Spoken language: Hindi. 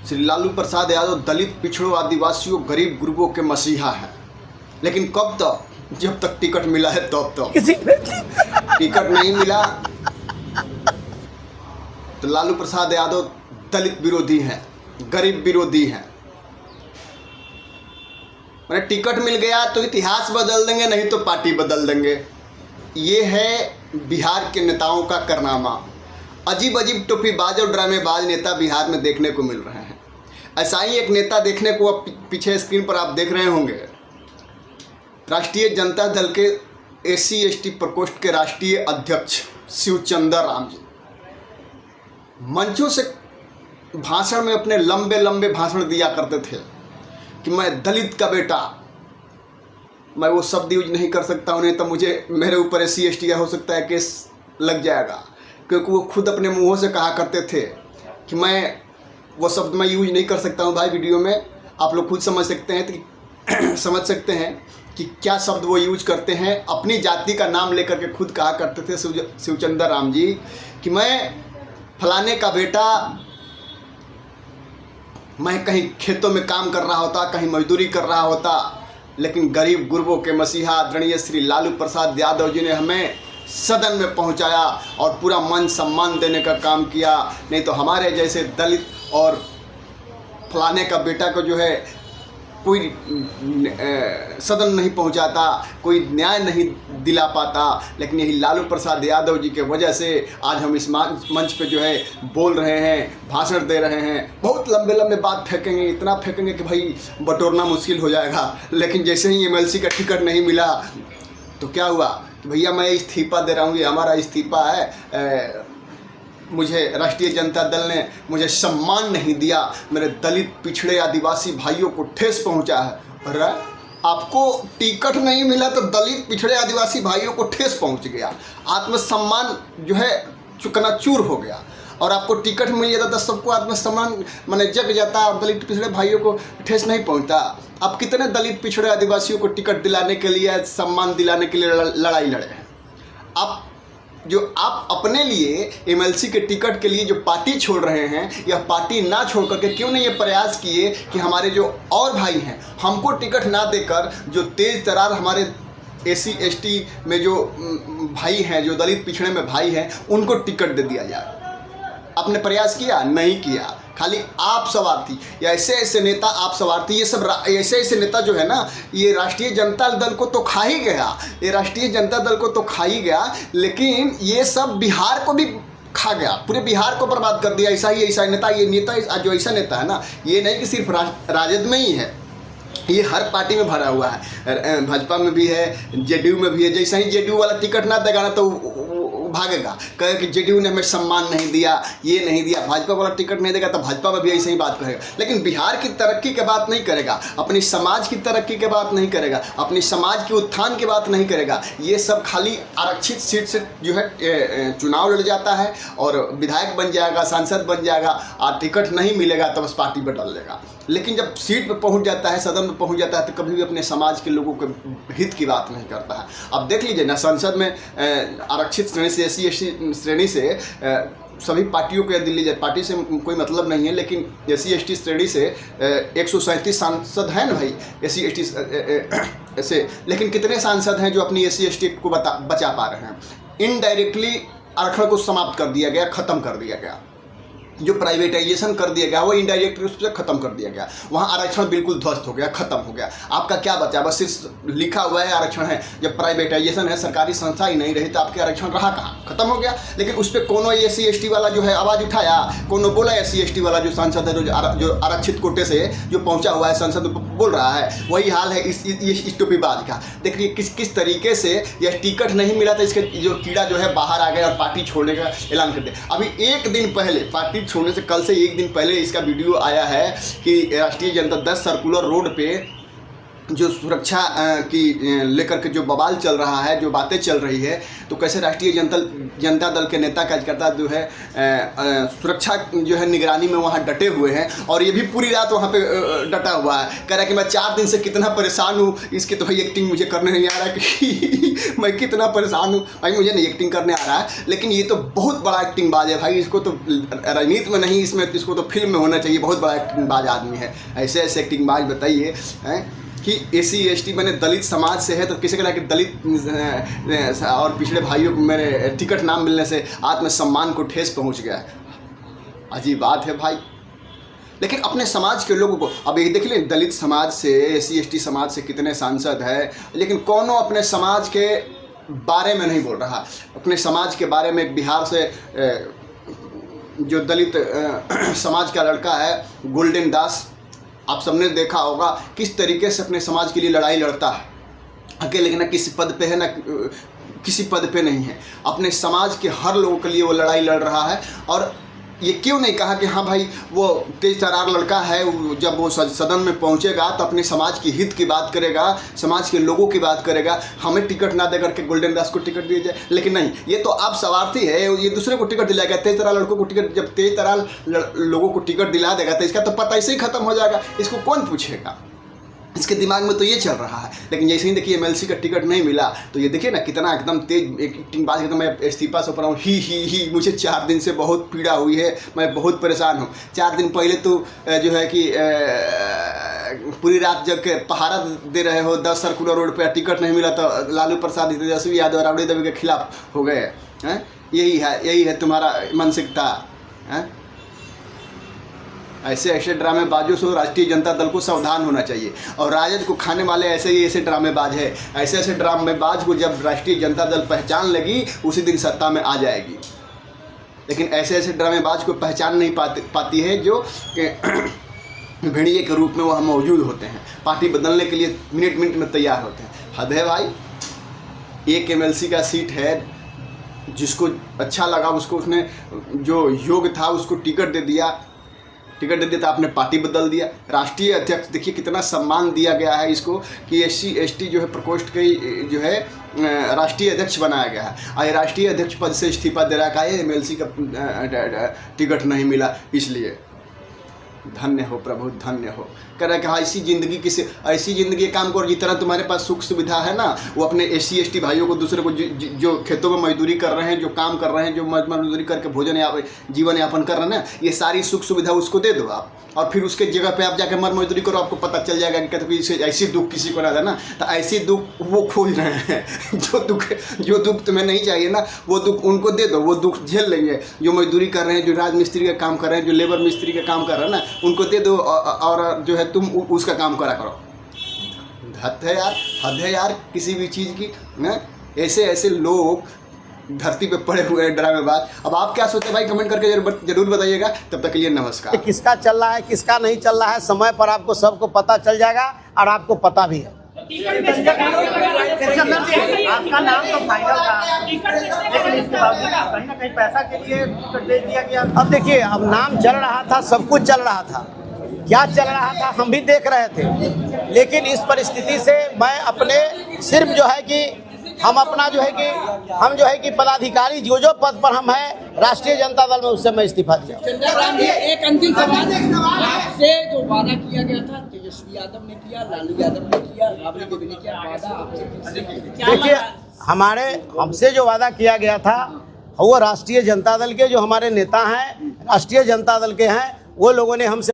श्री लालू प्रसाद यादव दलित, पिछड़ों, आदिवासियों, गरीब गुरबों के मसीहा हैं। लेकिन कब तक? जब तक टिकट मिला है तब तक। टिकट नहीं मिला तो लालू प्रसाद यादव दलित विरोधी हैं, गरीब विरोधी हैं। मैंने टिकट मिल गया तो इतिहास बदल देंगे, नहीं तो पार्टी बदल देंगे। ये है बिहार के नेताओं का कारनामा। अजीब अजीब टोपीबाज और ड्रामेबाज नेता बिहार में देखने को मिल रहे हैं। ऐसा ही एक नेता देखने को अब पीछे स्क्रीन पर आप देख रहे होंगे, राष्ट्रीय जनता दल के SC/ST प्रकोष्ठ के राष्ट्रीय अध्यक्ष शिवचंद्र राम जी मंचों से भाषण में अपने लंबे लंबे भाषण दिया करते थे कि मैं दलित का बेटा, मैं वो शब्द यूज नहीं कर सकता उन्हें, तो मुझे मेरे ऊपर SC/ST का हो सकता है केस लग जाएगा, क्योंकि वो खुद अपने मुंहों से कहा करते थे कि मैं वो शब्द मैं यूज नहीं कर सकता हूँ। भाई वीडियो में आप लोग खुद समझ सकते हैं समझ सकते हैं कि क्या शब्द वो यूज करते हैं। अपनी जाति का नाम लेकर के खुद कहा करते थे शिवचंद्र राम जी कि मैं फलाने का बेटा, मैं कहीं खेतों में काम कर रहा होता, कहीं मजदूरी कर रहा होता, लेकिन गरीब गुरबों के मसीहा आदरणीय श्री लालू प्रसाद यादव जी ने हमें सदन में पहुंचाया और पूरा मान सम्मान देने का काम किया। नहीं तो हमारे जैसे दलित और फलाने का बेटा को जो है कोई सदन नहीं पहुंचाता, कोई न्याय नहीं दिला पाता। लेकिन यही लालू प्रसाद यादव जी के वजह से आज हम इस मंच पे जो है बोल रहे हैं, भाषण दे रहे हैं। बहुत लंबे लंबे बात फेंकेंगे, इतना फेंकेंगे कि भाई बटोरना मुश्किल हो जाएगा। लेकिन जैसे ही MLC का टिकट नहीं मिला तो क्या हुआ कि भैया मैं इस्तीफा दे रहा हूँ, ये हमारा इस्तीफा है, मुझे राष्ट्रीय जनता दल ने मुझे सम्मान नहीं दिया, मेरे दलित, पिछड़े, आदिवासी भाइयों को ठेस पहुंचा है। अरे आपको टिकट नहीं मिला तो दलित, पिछड़े, आदिवासी भाइयों को ठेस पहुंच गया, आत्मसम्मान जो है चूर हो गया। और आपको टिकट मिल जाता तो सबको आत्मसम्मान माने जग जाता और दलित, पिछड़े भाइयों को ठेस नहीं पहुंचता। आप कितने दलित, पिछड़े, आदिवासियों को टिकट दिलाने के लिए, सम्मान दिलाने के लिए लड़ाई लड़े हैं। आप अपने लिए MLC के टिकट के लिए जो पार्टी छोड़ रहे हैं, यह पार्टी ना छोड़ करके क्यों नहीं ये प्रयास किए कि हमारे जो और भाई हैं हमको टिकट ना देकर जो तेज तरार हमारे SC/ST में जो भाई हैं, जो दलित पिछड़े में भाई हैं, उनको टिकट दे दिया जाए। आपने प्रयास किया? नहीं किया। खाली आप स्वार्थी, ऐसे ऐसे नेता आप स्वार्थी, ये सब ऐसे ऐसे नेता जो है ना, ये राष्ट्रीय जनता दल को तो खा ही गया, ये राष्ट्रीय जनता दल को तो खा ही गया, लेकिन ये सब बिहार को भी खा गया, पूरे बिहार को बर्बाद कर दिया। ऐसा नेता, ये नेता जो ऐसा नेता है ना, ये नहीं कि सिर्फ राजद में ही है, ये हर पार्टी में भरा हुआ है। भाजपा में भी है, JDU में भी है। जैसे ही JDU वाला टिकट ना देगा ना तो भागेगा, कहे कि JDU ने हमें सम्मान नहीं दिया, ये नहीं दिया। भाजपा वाला टिकट नहीं देगा तो भाजपा में भी ऐसे ही बात करेगा। लेकिन बिहार की तरक्की की बात नहीं करेगा, अपनी समाज की तरक्की की बात नहीं करेगा, अपनी समाज के उत्थान की बात नहीं करेगा। ये सब खाली आरक्षित सीट से जो है चुनाव लड़ जाता है और विधायक बन जाएगा, सांसद बन जाएगा, और टिकट नहीं मिलेगा तो बस पार्टी बदल लेगा। लेकिन जब सीट पर पहुंच जाता है, सदन में पहुंच जाता है, तो कभी भी अपने समाज के लोगों के हित की बात नहीं करता है। अब देख लीजिए ना, संसद में आरक्षित श्रेणी से, SC/ST श्रेणी से सभी पार्टियों को यदि ली जाए, पार्टी से कोई मतलब नहीं है, लेकिन SC/ST श्रेणी से 137 सांसद हैं ना भाई SC/ST से। लेकिन कितने सांसद हैं जो अपनी SC/ST को बचा पा रहे हैं? इनडायरेक्टली आरक्षण को समाप्त कर दिया गया, ख़त्म कर दिया गया। जो प्राइवेटाइजेशन कर दिया गया वो इनडायरेक्ट रूप से खत्म कर दिया गया। वहाँ आरक्षण बिल्कुल ध्वस्त हो गया, खत्म हो गया। आपका क्या बचा? बस सिर्फ लिखा हुआ है आरक्षण है। जब प्राइवेटाइजेशन है, सरकारी संस्था ही नहीं रही, तो आपके आरक्षण रहा कहाँ? खत्म हो गया। लेकिन उस पर कोनो SC/ST वाला जो है आवाज़ उठाया, कोनो बोला SC/ST वाला जो सांसद है, जो आरक्षित कोटे से जो पहुँचा हुआ है संसद में बोल रहा है, वही हाल है इस टोपीबाज का। देखिए किस तरीके से यह टिकट नहीं मिला था, इसके जो कीड़ा जो है बाहर आ गया और पार्टी छोड़ने का ऐलान कर दिया। अभी एक दिन पहले पार्टी छोड़ने से कल से एक दिन पहले इसका वीडियो आया है कि राष्ट्रीय जनता 10 सर्कुलर रोड पे जो सुरक्षा की लेकर के जो बवाल चल रहा है, जो बातें चल रही है, तो कैसे राष्ट्रीय जनता दल के नेता कार्यकर्ता जो है सुरक्षा जो है निगरानी में वहाँ डटे हुए हैं, और ये भी पूरी रात वहाँ पे डटा हुआ है। कह रहा है कि मैं 4 दिन से कितना परेशान हूँ, इसकी तो भाई एक्टिंग मुझे करने नहीं आ रहा है कि मैं कितना परेशान हूँ। भाई मुझे नहीं एक्टिंग करने आ रहा है, लेकिन ये तो बहुत बड़ा एक्टिंग बाज है भाई। इसको तो राजनीति में नहीं, इसमें इसको तो फिल्म में होना चाहिए। बहुत बड़ा एक्टिंग बाज आदमी है। ऐसे ऐसे एक्टिंग बाज बताइए कि SC ST मैंने दलित समाज से है, तो किसी का कि दलित और पिछड़े भाइयों को मेरे टिकट ना मिलने से आत्मसम्मान को ठेस पहुंच गया है। अजीब बात है भाई। लेकिन अपने समाज के लोगों को, अब ये देख लें, दलित समाज से, SC ST समाज से कितने सांसद हैं, लेकिन कौनों अपने समाज के बारे में नहीं बोल रहा। अपने समाज के बारे में बिहार से जो दलित समाज का लड़का है गोल्डन दास, आप सबने देखा होगा किस तरीके से अपने समाज के लिए लड़ाई लड़ता है। अकेले ना किसी पद पे है, ना किसी पद पे नहीं है, अपने समाज के हर लोगों के लिए वो लड़ाई लड़ रहा है। और ये क्यों नहीं कहा कि हाँ भाई वो तेज तर्रार लड़का है, जब वो सदन में पहुंचेगा तो अपने समाज की हित की बात करेगा, समाज के लोगों की बात करेगा। हमें टिकट ना दे करके गोल्डन दास को टिकट दिया जाए, लेकिन नहीं, ये तो आप स्वार्थी है, ये दूसरे को टिकट दिलाएगा। तेज तर्रार लड़कों को टिकट, जब तेज तर्रार लोगों को टिकट दिला देगा तो इसका तो पता ऐसे ही खत्म हो जाएगा। इसको कौन पूछेगा? इसके दिमाग में तो ये चल रहा है। लेकिन जैसे ही देखिए MLC का टिकट नहीं मिला, तो ये देखिए ना कितना एकदम तेज एक्टिंग बाज, एकदम मैं इस्तीफा से पड़ा हूँ, ही मुझे 4 दिन से बहुत पीड़ा हुई है, मैं बहुत परेशान हूँ। 4 दिन पहले तो जो है कि पूरी रात जग के पहारा दे रहे हो 10 सर्कुलर रोड पे, टिकट नहीं मिला तो लालू प्रसाद, तेजस्वी यादव, राबड़ी देवी के खिलाफ हो गए हैं। यही है तुम्हारा मानसिकता है। ऐसे ड्रामेबाजों से राष्ट्रीय जनता दल को सावधान होना चाहिए। और राजद को खाने वाले ऐसे ड्रामेबाज है। ऐसे ड्रामेबाज को जब राष्ट्रीय जनता दल पहचान लेगी, उसी दिन सत्ता में आ जाएगी। लेकिन ऐसे ड्रामेबाज को पहचान नहीं पाती है, जो भेड़िए के रूप में वहाँ मौजूद होते हैं, पार्टी बदलने के लिए मिनट में तैयार होते हैं। हद है भाई। एक MLC का सीट है, जिसको अच्छा लगा उसको, उसने जो योग्य था उसको टिकट दे दिया तो आपने पार्टी बदल दिया। राष्ट्रीय अध्यक्ष, देखिए कितना सम्मान दिया गया है इसको कि SC ST जो है प्रकोष्ठ के जो है राष्ट्रीय अध्यक्ष बनाया गया है। और राष्ट्रीय अध्यक्ष पद से इस्तीफा दे रहा है, MLC का टिकट नहीं मिला इसलिए। धन्य हो प्रभु, धन्य हो। कह रहा है कि हाँ, ऐसी ज़िंदगी काम करो जितना तुम्हारे पास सुख सुविधा है ना, वो अपने SC ST भाइयों को, दूसरे को जो खेतों में मजदूरी कर रहे हैं, जो काम कर रहे हैं, जो मजदूरी करके जीवन यापन कर रहे हैं ना, ये सारी सुख सुविधा उसको दे दो आप, और फिर उसके जगह पे आप जाकर मजदूरी करो। आपको पता चल जाएगा कि कहते ऐसी दुख किसी को ना देना, तो ऐसी दुख वो खोज रहे हैं। जो दुख तुम्हें नहीं चाहिए ना, वो दुख उनको दे दो, वो दुख झेल लेंगे। जो मजदूरी कर रहे हैं, जो राजमिस्त्री का काम कर रहे हैं, जो लेबर मिस्त्री का काम कर रहे हैं ना, उनको दे दो, और जो है तुम उसका काम करा करो। हद है यार किसी भी चीज़ की ना। ऐसे लोग धरती पे पड़े हुए हैं ड्रामेबाज। अब आप क्या सोचते हैं भाई, कमेंट करके जरूर बताइएगा। तब तक के लिए नमस्कार। किसका चल रहा है, किसका नहीं चल रहा है, समय पर आपको सबको पता चल जाएगा, और आपको पता भी है। आपका नाम तो फाइनल था, लेकिन इसके बावजूद कहीं ना कहीं पैसा के लिए टिकट दे दिया गया। अब देखिए, अब नाम चल रहा था, सब कुछ चल रहा था, क्या चल रहा था हम भी देख रहे थे। लेकिन इस परिस्थिति से मैं अपने सिर्फ जो है कि हम अपना जो है कि पदाधिकारी जो पद पर हम हैं राष्ट्रीय जनता दल में, उससे मैं इस्तीफा दिया। एक अंतिम सवाल आपसे, जो वादा किया गया था, तेजस्वी यादव ने किया, लालू यादव ने किया, राबड़ी देवी ने किया, वादा आपसे देखिए, हमसे जो वादा किया गया था, वो राष्ट्रीय जनता दल के जो हमारे नेता हैं, राष्ट्रीय जनता दल के हैं, वो लोगों ने हमसे